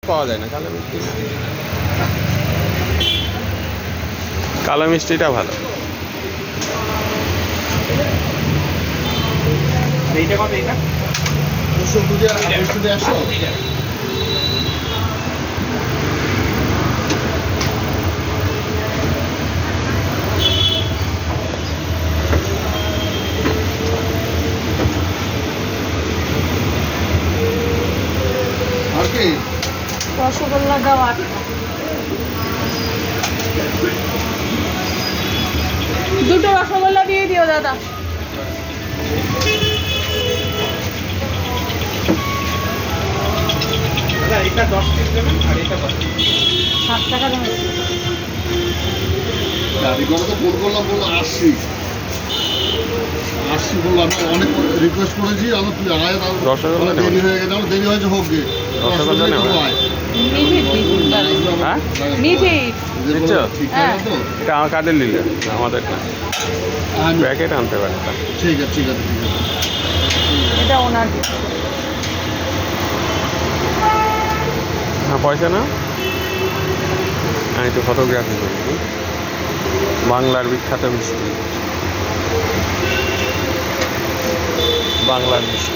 পাওয়া যায় না, কালো মিষ্টি না, কালো মিষ্টিটা ভালো। এইটা কত? এইটা 200 আর কি রসগোল্লা দাও 8। দুটো রসগোল্লা দিয়ে দিও দাদা। দাদা এটা 10 পিস দেবেন, আর এটা কত? 7 টাকা দাম। কারিগর তো ফোন করলাম, বললো আসছি বললাম, অনেক রিকোয়েস্ট করেছি, আমি তুই আয়, রসগোল্লা নেব। দেরি হয়ে গেছে, আমার দেরি হয়েছে, হোক গে রসগোল্লা নেব। মিঠি দিচ্ছ? ঠিক হ্যাঁ। আছে তো? এটা আমার কাদের নিলে, আমাদের না, আমি- প্যাকেট আনতে পারে। ঠিক আছে ঠিক আছে ঠিক আছে। এটা ওনার। হ্যাঁ, পয়সা না, আমি একটু ফটোগ্রাফি করি। বাংলার বিখ্যাত মিষ্টি, বাংলার মিষ্টি।